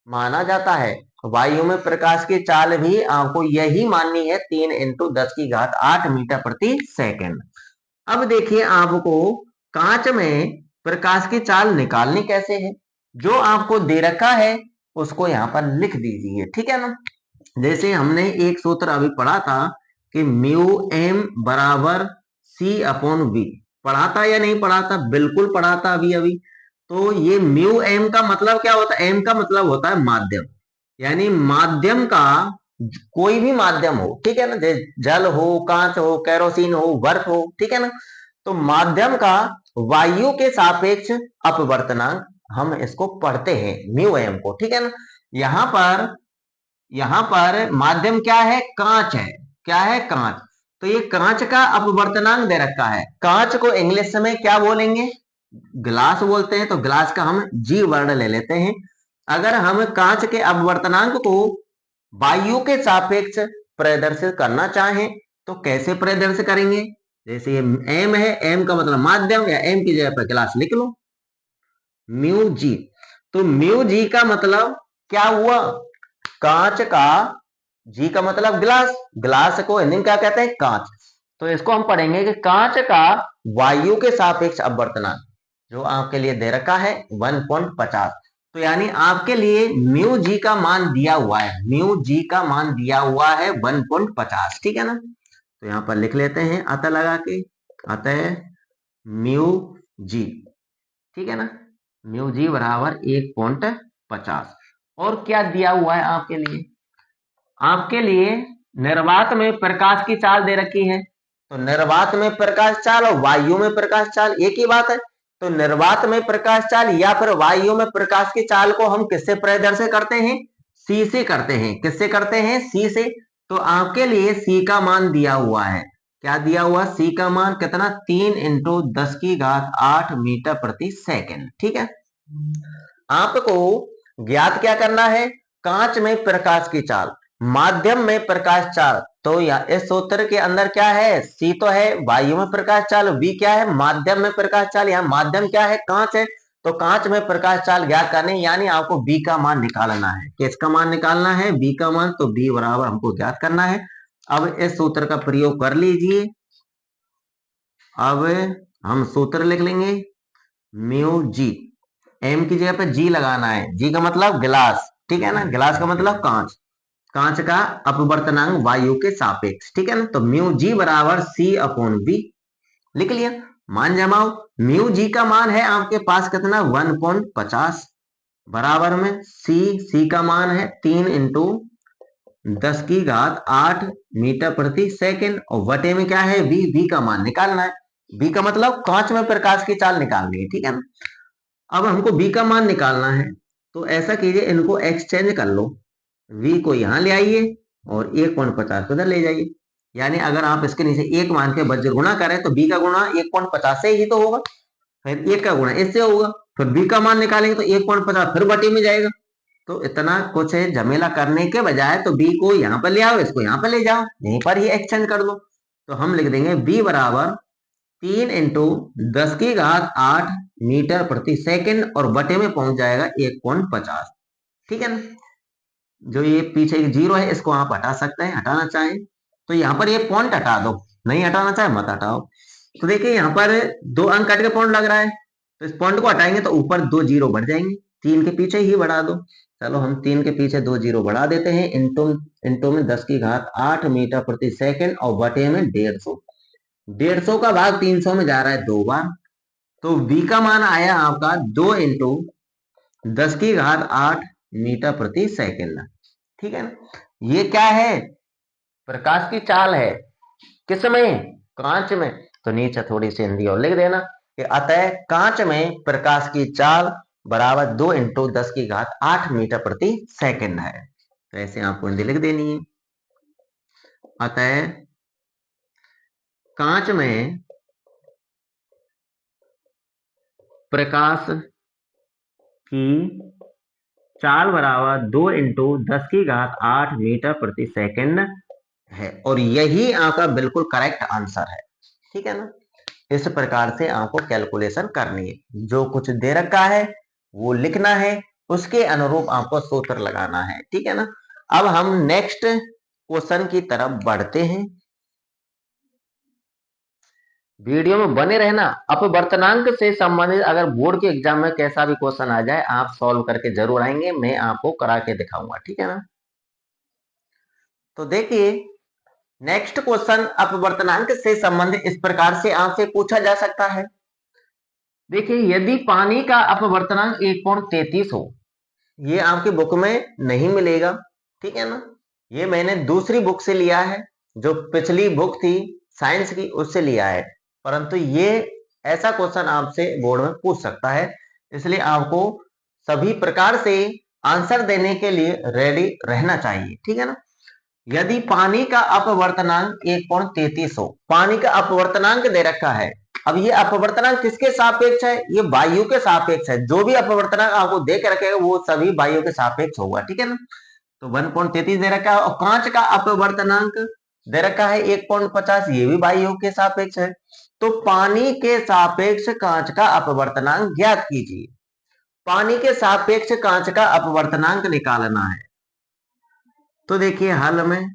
माना जाता है। वायु में प्रकाश की चाल भी आपको यही माननी है 3 इंटू 10 की घात 8 मीटर प्रति सेकंड। अब देखिए आपको कांच में प्रकाश की चाल निकालनी कैसे है। जो आपको दे रखा है उसको यहाँ पर लिख दीजिए, ठीक है ना। जैसे हमने एक सूत्र अभी पढ़ा था कि म्यू एम बराबर सी अपॉन वी। पढ़ा था या नहीं पढ़ा था? बिल्कुल पढ़ा था अभी अभी। तो ये म्यू एम का मतलब क्या होता है? एम का मतलब होता है माध्यम। यानी माध्यम का कोई भी माध्यम हो, ठीक है ना, जैसे जल हो, कांच हो, केरोसिन हो, बर्फ हो, ठीक है ना। तो माध्यम का वायु के सापेक्ष अपवर्तनांक हम इसको पढ़ते हैं म्यू एम को, ठीक है ना। यहाँ पर माध्यम क्या है? कांच है। क्या है? कांच। तो ये कांच का अपवर्तनांक दे रखा है। कांच को इंग्लिश में क्या बोलेंगे? ग्लास बोलते हैं। तो ग्लास का हम जी वर्ण ले लेते हैं। अगर हम कांच के अपवर्तनांक को वायु के सापेक्ष प्रदर्शित करना चाहें तो कैसे प्रदर्शित करेंगे? जैसे ये एम है, एम का मतलब माध्यम, या एम की जगह पर ग्लास लिख लो म्यू जी। तो म्यू जी का मतलब क्या हुआ? कांच का, जी का मतलब ग्लास, ग्लास को हिंदी में क्या कहते हैं? कांच। तो इसको हम पढ़ेंगे कि कांच का वायु के सापेक्ष अपवर्तनांक जो आपके लिए दे रखा है 1.50। तो यानी आपके लिए म्यू जी का मान दिया हुआ है, म्यू जी का मान दिया हुआ है 1.50, ठीक है ना। तो यहां पर लिख लेते हैं अतः लगा के, अतः म्यू जी, ठीक है ना। म्यू जी बराबर 1.50। और क्या दिया हुआ है आपके लिए? आपके लिए निर्वात में प्रकाश की चाल दे रखी है। तो निर्वात में प्रकाश चाल और वायु में प्रकाश चाल एक ही बात है। तो निर्वात में प्रकाश चाल या फिर वायु में प्रकाश की चाल को हम किससे प्रदर्शित करते हैं? सी से करते हैं। किससे करते हैं? सी से। तो आपके लिए सी का मान दिया हुआ है। क्या दिया हुआ? सी का मान कितना? 3 इंटू 10 की घात 8 मीटर प्रति सेकंड, ठीक है। आपको ज्ञात क्या करना है? कांच में प्रकाश की चाल, माध्यम में प्रकाश चाल। तो या इस सूत्र के अंदर क्या है? सी तो है वायु में प्रकाश चाल, वी क्या है? माध्यम में प्रकाश चाल। यहाँ माध्यम क्या है? कांच है। तो कांच में प्रकाश चाल ज्ञात करने, यानी आपको बी का मान निकालना है। किसका मान निकालना है? बी का मान। तो बी बराबर हमको ज्ञात करना है। अब इस सूत्र का प्रयोग कर लीजिए। अब हम सूत्र लिख लेंगे म्यू जी। एम की जगह पे जी लगाना है। जी का मतलब गिलास, ठीक है ना। गिलास का मतलब कांच। कांच का अपवर्तनांक वायु के सापेक्ष, ठीक है ना। तो म्यू जी बराबर सी अपॉन बी लिख लिया। मान जमाओ। म्यू जी का मान है आपके पास कितना? 1.50 बराबर में सी का मान है 3 इंटू 10 की घात 8 मीटर प्रति सेकंड, और वटे में क्या है? वी का मान निकालना है। वी का मतलब कांच में प्रकाश की चाल निकालनी है, ठीक है ना। अब हमको बी का मान निकालना है। तो ऐसा कीजिए, इनको एक्सचेंज कर लो। वी को यहां ले आइए और 1.50 उधर ले जाइए। यानी अगर आप इसके नीचे एक मान के वज्र गुणा करें तो बी का गुणा 1.50 से ही तो होगा, फिर एक का गुणा इससे होगा, फिर बी का मान निकालेंगे तो 1.50 फिर बटे में जाएगा। तो इतना कुछ है झमेला करने के बजाय तो बी को यहाँ पर ले आओ, इसको यहाँ पर ले जाओ, यहीं पर ही एक्सचेंज कर दो। तो हम लिख देंगे बी बराबर 3 इंटू 10 की घात 8 मीटर प्रति सेकंड, और बटे में पहुंच जाएगा 1.50, ठीक है ना। जो ये पीछे एक जीरो है इसको आप हटा सकते हैं, हटाना चाहें तो यहाँ पर ये पॉइंट हटा दो, नहीं हटाना चाहे मत हटाओ। तो देखिए यहाँ पर 2 अंक कट के पॉइंट लग रहा है, तो इस पॉइंट को हटाएंगे तो ऊपर 2 जीरो बढ़ जाएंगे। 3 के पीछे ही बढ़ा दो। चलो हम 3 के पीछे 2 जीरो बढ़ा देते हैं। इंटू में 10 की घात 8 मीटर प्रति सेकंड, और बटे में 150। 150 का भाग 300 में जा रहा है 2 बार। तो v का मान आया आपका 2 इंटू 10 की घात 8 मीटर प्रति सेकंड, ठीक है ना। ये क्या है? प्रकाश की चाल है। किस में? कांच में। तो नीचे थोड़ी सी हिंदी और लिख देना। कि अतः कांच में प्रकाश की चाल बराबर 2 इंटू 10 की घात 8 मीटर प्रति सेकंड है। तो ऐसे आपको हिंदी लिख देनी है। अतः कांच में प्रकाश की चाल बराबर 2 इंटू 10 की घात 8 मीटर प्रति सेकंड है, और यही आपका बिल्कुल करेक्ट आंसर है। ठीक है ना। इस प्रकार से आपको कैलकुलेशन करनी है, जो कुछ दे रखा है वो लिखना है, उसके अनुरूप आपको सूत्र लगाना है। ठीक है ना। अब हम नेक्स्ट क्वेश्चन की तरफ बढ़ते हैं। वीडियो में बने रहना। अपवर्तनांक से संबंधित अगर बोर्ड के एग्जाम में कैसा भी क्वेश्चन आ जाए, आप सॉल्व करके जरूर आएंगे, मैं आपको करा के दिखाऊंगा। ठीक है ना। तो देखिए नेक्स्ट क्वेश्चन अपवर्तनांक से संबंधित इस प्रकार से आपसे पूछा जा सकता है। देखिए यदि पानी का अपवर्तनांक 1.33 हो, ये आपकी बुक में नहीं मिलेगा। ठीक है ना। ये मैंने दूसरी बुक से लिया है, जो पिछली बुक थी साइंस की, उससे लिया है। परंतु ये ऐसा क्वेश्चन आपसे बोर्ड में पूछ सकता है, इसलिए आपको सभी प्रकार से आंसर देने के लिए रेडी रहना चाहिए। ठीक है ना। यदि पानी का अपवर्तनांक 1.33 हो, पानी का अपवर्तनांक दे रखा है। अब ये अपवर्तनांक किसके सापेक्ष है? ये वायु के सापेक्ष है। जो भी अपवर्तनांक आपको दे के रखेगा वो सभी वायु के सापेक्ष होगा। ठीक है ना। तो 1.33 दे रखा है, और कांच का अपवर्तनांक दे रखा है 1.50, ये भी वायु के सापेक्ष है। तो पानी के सापेक्ष कांच का अपवर्तनांक ज्ञात कीजिए। पानी के सापेक्ष कांच का अपवर्तनांक निकालना है। तो देखिए हल में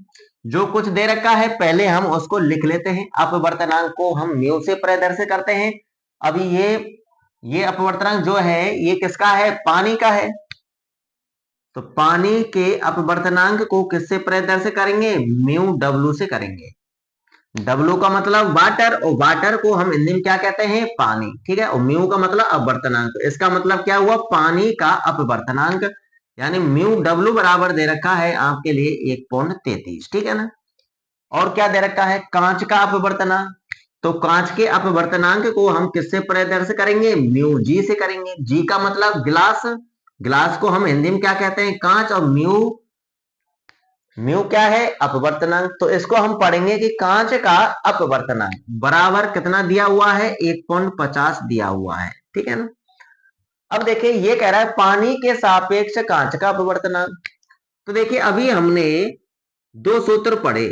जो कुछ दे रखा है पहले हम उसको लिख लेते हैं। अपवर्तनांक को हम म्यू से प्रदर्शित करते हैं। अभी ये अपवर्तनांक जो है ये किसका है? पानी का है। तो पानी के अपवर्तनांक को किससे प्रदर्शित करेंगे? म्यू डब्ल्यू से करेंगे। डब्ल्यू का मतलब वाटर, और वाटर को हम हिंदी में क्या कहते हैं? पानी। ठीक है। और म्यू का मतलब अपवर्तनांक, इसका मतलब क्या हुआ? पानी का अपवर्तनांक, यानी म्यू डब्ल्यू बराबर दे रखा है आपके लिए 1.33। ठीक है ना। और क्या दे रखा है? कांच का अपवर्तनांक। तो कांच के अपवर्तनांक को हम किससे प्रदर्शित करेंगे? म्यू जी से करेंगे। जी का मतलब गिलास, गिलास को हम हिंदी में क्या कहते हैं? कांच। और म्यू, म्यू क्या है? अपवर्तनांक। तो इसको हम पढ़ेंगे कि कांच का अपवर्तनांक बराबर कितना दिया हुआ है? 1.50 दिया हुआ है। ठीक है ना। अब देखिए ये कह रहा है पानी के सापेक्ष कांच का अपवर्तनांक। तो देखिए अभी हमने दो सूत्र पढ़े,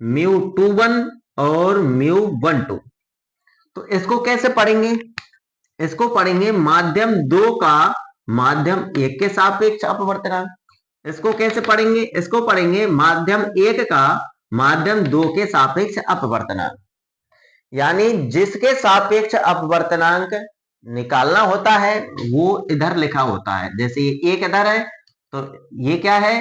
μ21 और μ12। तो इसको कैसे पढ़ेंगे? इसको पढ़ेंगे माध्यम 2 का माध्यम 1 के सापेक्ष अपवर्तनांक। इसको कैसे पढ़ेंगे? इसको पढ़ेंगे माध्यम 1 का माध्यम 2 के सापेक्ष अपवर्तनांक। यानी जिसके सापेक्ष अपवर्तनांक निकालना होता है वो इधर लिखा होता है। जैसे ये एक इधर है, तो ये क्या है?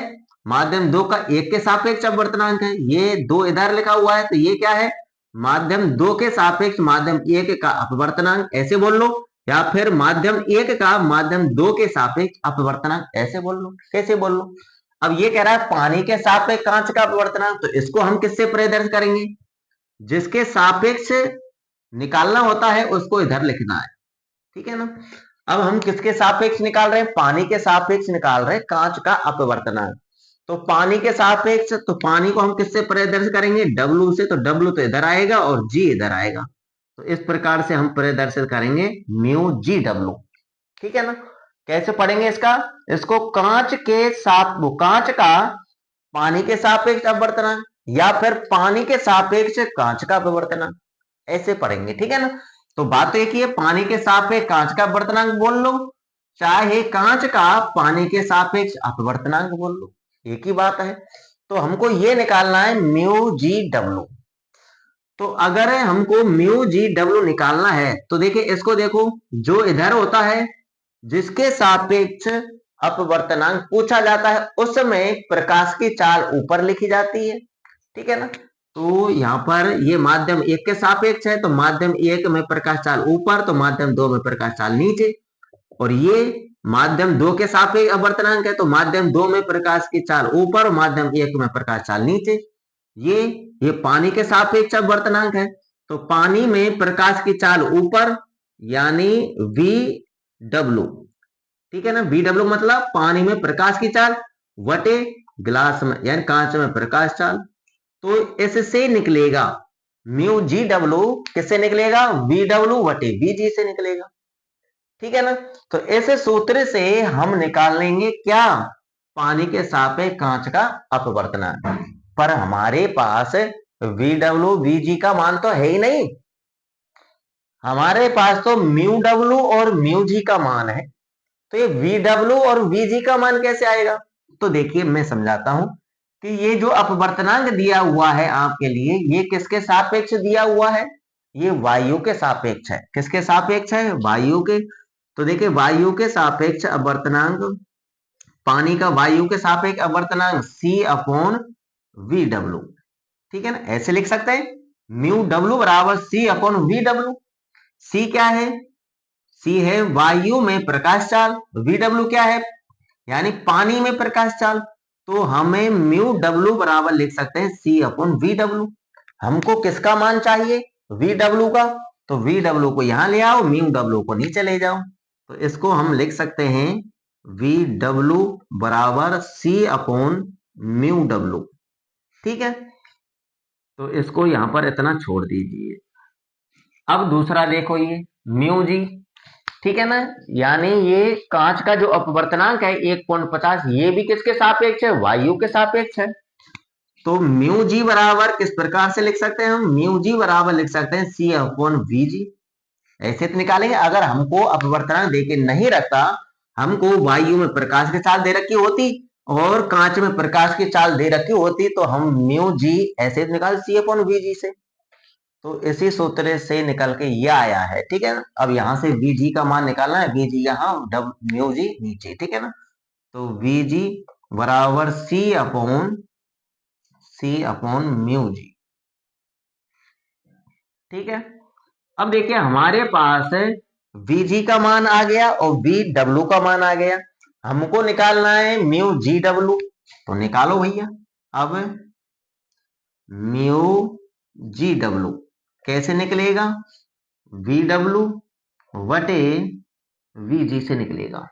माध्यम 2 का 1 के सापेक्ष अपवर्तनांक है। ये 2 इधर लिखा हुआ है, तो ये क्या है? माध्यम 2 के सापेक्ष माध्यम 1 का अपवर्तनांक, ऐसे बोल लो। या फिर माध्यम 1 का माध्यम 2 के सापेक्ष अपवर्तनांक, ऐसे बोल लो। कैसे बोल लो? अब ये कह रहा है पानी के सापेक्ष कांच का अपवर्तनांक, तो इसको हम किससे प्रदर्शित करेंगे? जिसके सापेक्ष निकालना होता है उसको इधर लिखना है। ठीक है ना। अब हम किसके सापेक्ष निकाल रहे हैं? पानी के सापेक्ष निकाल रहे हैं कांच का अपवर्तनांक। तो पानी के सापेक्ष, तो पानी को हम किससे प्रदर्शित करेंगे? डब्ल्यू से। तो डब्ल्यू तो इधर आएगा और जी इधर आएगा। तो इस प्रकार से हम प्रदर्शित करेंगे म्यू जी डब्ल्यू। ठीक है ना। कैसे पढ़ेंगे इसका? इसको कांच के साथ, कांच का पानी के सापेक्ष अपवर्तनांक, या फिर पानी के सापेक्ष कांच का अपवर्तनांक, ऐसे पढ़ेंगे। ठीक है ना। तो बात तो एक ही है, पानी के सापेक्ष कांच का अपवर्तनांक बोल लो, चाहे कांच का पानी के सापेक्ष अपवर्तनांक बोल लो, एक ही बात है। तो हमको ये निकालना है म्यू जी डब्ल्यू। तो अगर हमको म्यू जी डब्ल्यू निकालना है तो देखिए इसको देखो, जो इधर होता है जिसके सापेक्ष अपवर्तनांक पूछा जाता है उसमें प्रकाश की चाल ऊपर लिखी जाती है। ठीक है ना। तो यहाँ पर ये माध्यम 1 के सापेक्ष है, तो माध्यम 1 में प्रकाश चाल ऊपर, तो माध्यम 2 में प्रकाश चाल नीचे। और ये माध्यम 2 के सापेक्ष अपवर्तनांक है, तो माध्यम 2 में प्रकाश की चाल ऊपर, माध्यम 1 में प्रकाश चाल नीचे। ये पानी के सापेक्ष अपवर्तनांक है, तो पानी में प्रकाश की चाल ऊपर यानी वी डब्ल्यू, ठीक है ना। वी डब्ल्यू मतलब पानी में प्रकाश की चाल वटे ग्लास में यानी कांच में प्रकाश चाल। तो इससे निकलेगा म्यू जी डब्ल्यू, किससे निकलेगा? वी डब्ल्यू वटे वी जी से निकलेगा, ठीक है ना। तो ऐसे सूत्र से हम निकाल लेंगे क्या? पानी के सापेक्ष कांच का अपवर्तनांक। पर हमारे पास वी डब्ल्यू वी जी का मान तो है ही नहीं, हमारे पास तो म्यू डब्ल्यू और म्यू जी का मान है। तो ये वी डब्ल्यू और वी जी का मान कैसे आएगा? तो देखिए मैं समझाता हूं कि ये जो अपवर्तनांक दिया हुआ है आपके लिए, ये किसके सापेक्ष दिया हुआ है? ये वायु के सापेक्ष है। किसके सापेक्ष है? वायु के। तो देखिए वायु के सापेक्ष अपवर्तनांक, पानी का वायु के सापेक्ष अपवर्तनांक सी अपॉन वी डब्ल्यू, ठीक है ना। ऐसे लिख सकते हैं म्यू डब्ल्यू बराबर सी अपॉन वी डब्ल्यू। सी क्या है? सी है वायु में प्रकाश चाल, वी डब्ल्यू क्या है? यानी पानी में प्रकाश चाल। तो हमें म्यू डब्ल्यू बराबर लिख सकते हैं सी अपॉन वी डब्ल्यू। हमको किसका मान चाहिए? वी डब्ल्यू का। तो वी डब्ल्यू को यहां ले आओ, म्यू डब्ल्यू को नीचे ले जाओ। तो इसको हम लिख सकते हैं वी डब्ल्यू बराबर सी अपॉन म्यू डब्ल्यू, ठीक है। तो इसको यहां पर इतना छोड़ दीजिए। अब दूसरा देखो, ये म्यू जी, ठीक है ना। यानी ये कांच का जो अपवर्तनांक है 1.50, ये भी किसके सापेक्ष है? वायु के सापेक्ष है। तो म्यू जी बराबर किस प्रकार से लिख सकते हैं हम? म्यू जी बराबर लिख सकते हैं सी अपॉन वी जी। ऐसे तो निकालेंगे। अगर हमको अपवर्तनांक देके नहीं रखता, हमको वायु में प्रकाश की चाल दे रखी होती और कांच में प्रकाश की चाल दे रखी होती, तो हम म्यू जी ऐसे निकाल सी अपॉन वी जी से। तो इसी सूत्र से निकल के ये आया है, ठीक है ना। अब यहां से वी जी का मान निकालना है, वी जी यहाँ म्यू जी नीचे, ठीक है ना। तो वी जी बराबर सी अपॉन म्यू जी, ठीक है। अब देखिए हमारे पास वी जी का मान आ गया और वी डब्ल्यू का मान आ गया। हमको निकालना है म्यू जी डब्ल्यू, तो निकालो भैया। अब म्यू जी डब्ल्यू कैसे निकलेगा? वी डब्ल्यू वटे वी जी से निकलेगा,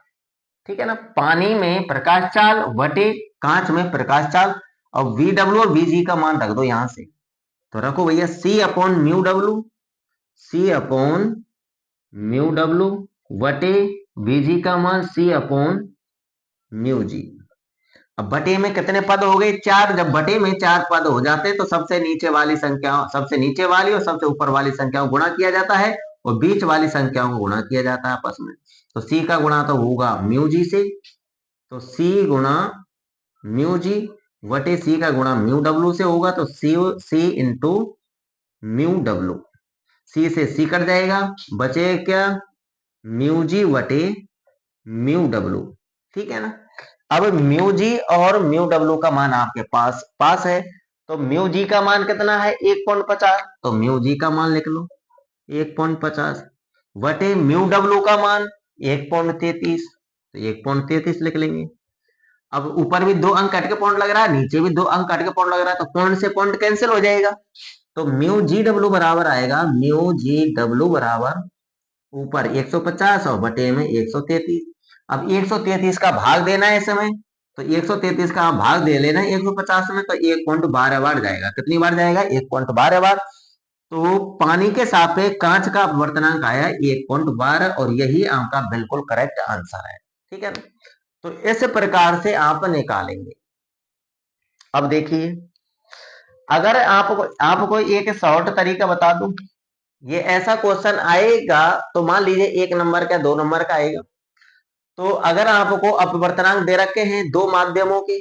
ठीक है ना। पानी में प्रकाश चाल वटे कांच में प्रकाश चाल। अब वी डब्ल्यू और वी जी का मान रख दो यहां से। तो रखो भैया C upon mu W, C upon mu W वटे वी जी का मान सी अपॉन म्यू जी। अब बटे में कितने पद हो गए? 4। जब बटे में 4 पद हो जाते हैं तो सबसे नीचे वाली संख्याओं, सबसे नीचे वाली और सबसे ऊपर वाली संख्याओं गुणा किया जाता है और बीच वाली संख्याओं को गुणा किया जाता है आपस में। तो सी का गुणा तो होगा म्यू जी से। तो सी गुणा म्यू जी वटे सी का गुणा म्यू डब्ल्यू से होगा। तो सी इंटू म्यू डब्ल्यू। सी से सी कट जाएगा, बचे क्या? म्यू जी वटे म्यू डब्ल्यू, ठीक है ना। अब म्यू जी और म्यू डब्ल्यू का मान आपके पास पास है। तो म्यू जी का मान कितना है? 1.50। तो म्यू जी का मान लिख लो 1.50 वटे म्यू डब्ल्यू का मान 1.33। तो 1.33 लिख लेंगे। अब ऊपर भी 2 अंक कट के पॉइंट लग रहा है, नीचे भी 2 अंक कट के पॉइंट लग रहा है, तो पॉइंट से पॉइंट कैंसिल हो जाएगा। तो म्यू जी डब्ल्यू बराबर आएगा, म्यू जी डब्ल्यू बराबर ऊपर 150 और बटे में 133। अब 133 का भाग देना है इस समय। तो 133 का भाग दे लेना है 150 में, तो 1.12 बार जाएगा। कितनी बार जाएगा? 1.12 बार। तो पानी के सापेक्ष कांच का अपवर्तनांक आया 1.12 और यही आपका बिल्कुल करेक्ट आंसर है, ठीक है ना। तो इस प्रकार से आप निकालेंगे। अब देखिए अगर आपको एक शॉर्ट तरीका बता दूं, ये ऐसा क्वेश्चन आएगा तो मान लीजिए 1 नंबर का 2 नंबर का आएगा। तो अगर आपको अपवर्तनांक दे रखे हैं 2 माध्यमों के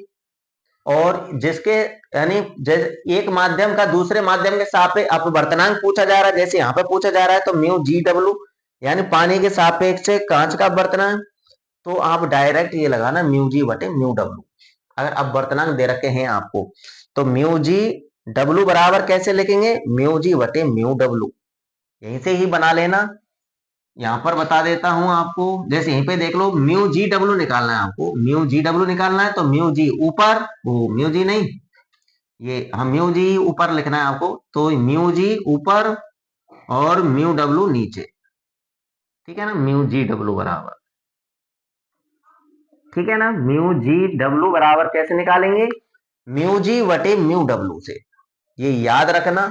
और जिसके यानी एक माध्यम का दूसरे माध्यम के सापेक्ष अपवर्तनांक पूछा जा रहा है, जैसे यहाँ पे पूछा जा रहा है, तो म्यू जी डब्ल्यू यानी पानी के सापेक्ष कांच का अपवर्तनांक। तो आप डायरेक्ट ये लगाना म्यू जी बटे म्यू डब्ल्यू। अगर अपवर्तनांक दे रखे हैं आपको तो म्यू जी डब्ल्यू बराबर कैसे लिखेंगे? म्यू जी बटे म्यू डब्ल्यू। यहीं से ही बना लेना। यहां पर बता देता हूं आपको, जैसे यहीं पे देख लो म्यू जी डब्ल्यू निकालना है आपको। म्यू जी डब्ल्यू निकालना है तो म्यू जी ऊपर, वो म्यू जी नहीं, ये हम म्यू जी ऊपर लिखना है आपको। तो म्यू जी ऊपर और म्यू डब्ल्यू नीचे, ठीक है ना, म्यू जी डब्ल्यू बराबर, ठीक है ना, म्यू जी डब्ल्यू बराबर कैसे निकालेंगे, म्यू जी बटे म्यू डब्ल्यू से, ये याद रखना,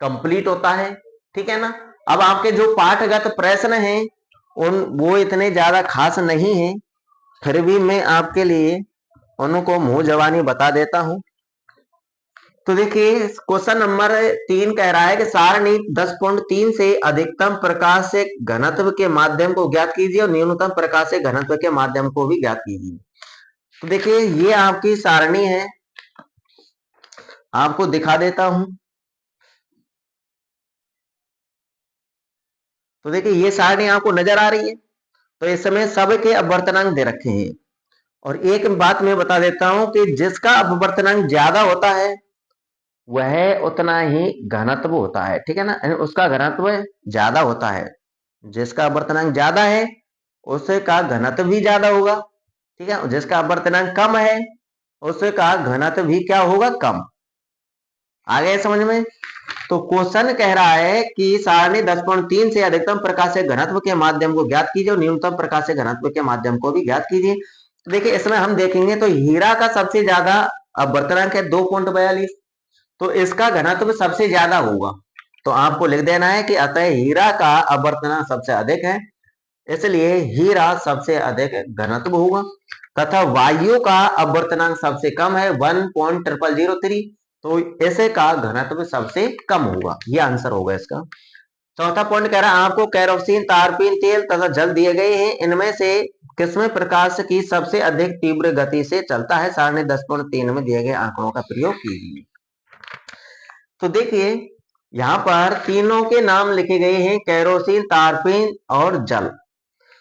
कंप्लीट होता है। ठीक है ना। अब आपके जो पाठगत प्रश्न हैं उन वो इतने ज्यादा खास नहीं है, फिर भी मैं आपके लिए उनको मुंह जवानी बता देता हूं। तो देखिए क्वेश्चन नंबर 3 कह रहा है कि सारणी 10.3 से अधिकतम प्रकाश से घनत्व के माध्यम को ज्ञात कीजिए और न्यूनतम प्रकाश से घनत्व के माध्यम को भी ज्ञात कीजिए। तो देखिए ये आपकी सारणी है, आपको दिखा देता हूं। तो देखिए ये सारणी आपको नजर आ रही है, तो इस समय सबके अपवर्तनांक दे रखे हैं। और एक बात मैं बता देता हूं कि जिसका अपवर्तनांक ज्यादा होता है वह उतना ही घनत्व होता है। ठीक है ना, उसका घनत्व ज्यादा होता है, जिसका अपवर्तनांक ज्यादा है उसका घनत्व भी ज्यादा होगा। ठीक है, जिसका अपवर्तनांक कम है उसका घनत्व भी क्या होगा, कम। आ गया समझ में। तो क्वेश्चन कह रहा है कि सारणी 10.3 से अधिकतम प्रकाश से घनत्व के माध्यम को ज्ञात कीजिए और न्यूनतम प्रकाश से घनत्व के माध्यम को भी ज्ञात कीजिए। तो देखिए इसमें हम देखेंगे तो हीरा का सबसे ज्यादा अपवर्तनांक है 2.42, तो इसका घनत्व सबसे ज्यादा होगा। तो आपको लिख देना है कि अतः हीरा का अपवर्तनांक सबसे अधिक है, इसलिए हीरा सबसे अधिक घनत्व होगा। तथा वायु का अपवर्तनांक सबसे कम है 1.0003, तो ऐसे का घनत्व सबसे कम होगा। ये आंसर होगा इसका। चौथा पॉइंट कह रहा है आपको केरोसिन, तारपीन तेल तथा जल दिए गए हैं, इनमें से किसमें प्रकाश की सबसे अधिक तीव्र गति से चलता है, सारणी 10.3 में दिए गए आंकड़ों का प्रयोग कीजिए। तो देखिए यहाँ पर तीनों के नाम लिखे गए हैं, केरोसिन, तारपीन और जल।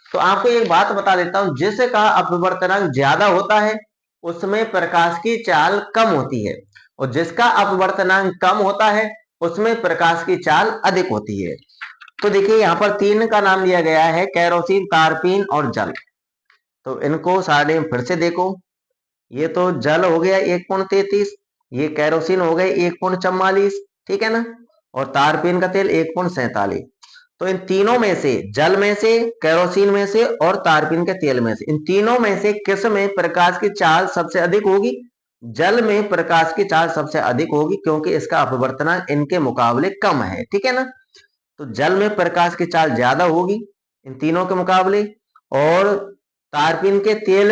तो आपको एक बात बता देता हूं, जिसका अपवर्तनांक ज्यादा होता है उसमें प्रकाश की चाल कम होती है, और जिसका अपवर्तनांक कम होता है उसमें प्रकाश की चाल अधिक होती है। तो देखिए यहाँ पर तीन का नाम लिया गया है, केरोसिन, तारपीन और जल। तो इनको सारे फिर से देखो, ये तो जल हो गया 1.33, ये केरोसिन हो गए 1.44, ठीक है ना, और तारपीन का तेल 1.47। तो इन तीनों में से, जल में से, केरोसिन में से और तारपीन के तेल में से, इन तीनों में से किस में प्रकाश की चाल सबसे अधिक होगी, जल में प्रकाश की चाल सबसे अधिक होगी, क्योंकि इसका अपवर्तनांक इनके मुकाबले कम है। ठीक है ना, तो जल में प्रकाश की चाल ज्यादा होगी इन तीनों के मुकाबले, और तारपीन के तेल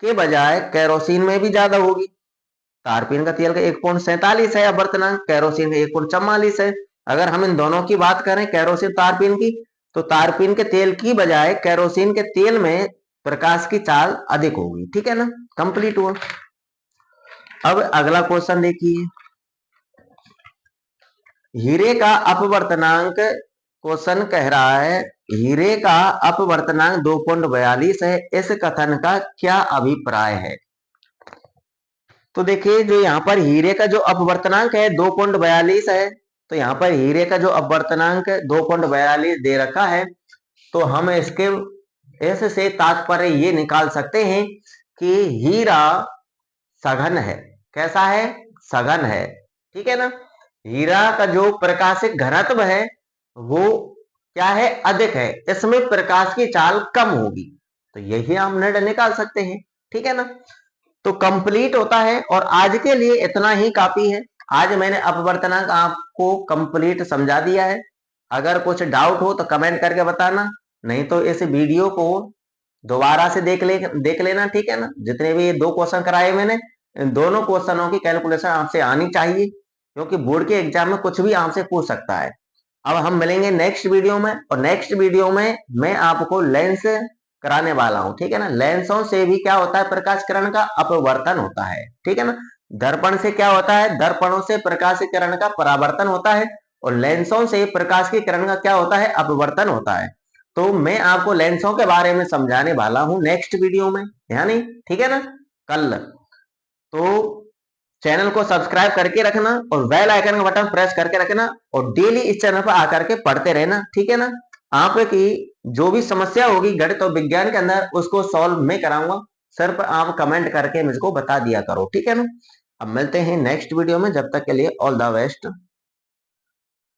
के बजाय केरोसिन में भी ज्यादा होगी। तारपीन का तेल का 1.47 है अपवर्तनांक, केरोसिन का 1.44 है। अगर हम इन दोनों की बात करें, केरोसिन तारपीन की, तो तारपीन के तेल की बजाय केरोसिन के तेल में प्रकाश की चाल अधिक होगी। ठीक है ना, कंप्लीट हुआ। अब अगला क्वेश्चन देखिए, हीरे का अपवर्तनांक, क्वेश्चन कह रहा है हीरे का अपवर्तनांक 2.42 है, इस कथन का क्या अभिप्राय है। तो देखिए जो यहाँ पर हीरे का जो अपवर्तनांक है 2.42 है, तो यहाँ पर हीरे का जो अपवर्तनांक 2.42 दे रखा है, तो हम इसके इससे तात्पर्य ये निकाल सकते हैं कि हीरा सघन है। कैसा है, सघन है। ठीक है ना, हीरा का जो प्रकाशित घनत्व है वो क्या है, अधिक है, इसमें प्रकाश की चाल कम होगी। तो यही हम निर्णय निकाल सकते हैं। ठीक है ना, तो कंप्लीट होता है, और आज के लिए इतना ही काफी है। आज मैंने अपवर्तनांक आपको कंप्लीट समझा दिया है। अगर कुछ डाउट हो तो कमेंट करके बताना, नहीं तो इस वीडियो को दोबारा से देख लेना। ठीक है ना, जितने भी ये दो क्वेश्चन कराए मैंने, इन दोनों क्वेश्चनों की कैलकुलेशन आपसे आनी चाहिए, क्योंकि बोर्ड के एग्जाम में कुछ भी आपसे पूछ सकता है। अब हम मिलेंगे नेक्स्ट वीडियो में, और नेक्स्ट वीडियो में मैं आपको लेंस कराने वाला हूं। ठीक है ना, लेंसों से भी क्या होता है, प्रकाश किरण का अपवर्तन होता है। ठीक है ना, दर्पण से क्या होता है, दर्पणों से प्रकाश की किरण का परावर्तन होता है, और लेंसों से प्रकाश की किरण का क्या होता है, अपवर्तन होता है। तो मैं आपको लेंसों के बारे में समझाने वाला हूं नेक्स्ट वीडियो में, यानी ठीक है ना, कल। तो चैनल को सब्सक्राइब करके रखना और बेल आइकन का बटन प्रेस करके रखना, और डेली इस चैनल पर आकर के पढ़ते रहना। ठीक है ना, आपकी जो भी समस्या होगी गणित और विज्ञान के अंदर उसको सॉल्व मैं कराऊंगा, सिर्फ आप कमेंट करके मुझको बता दिया करो। ठीक है ना, अब मिलते हैं नेक्स्ट वीडियो में, जब तक के लिए ऑल द बेस्ट।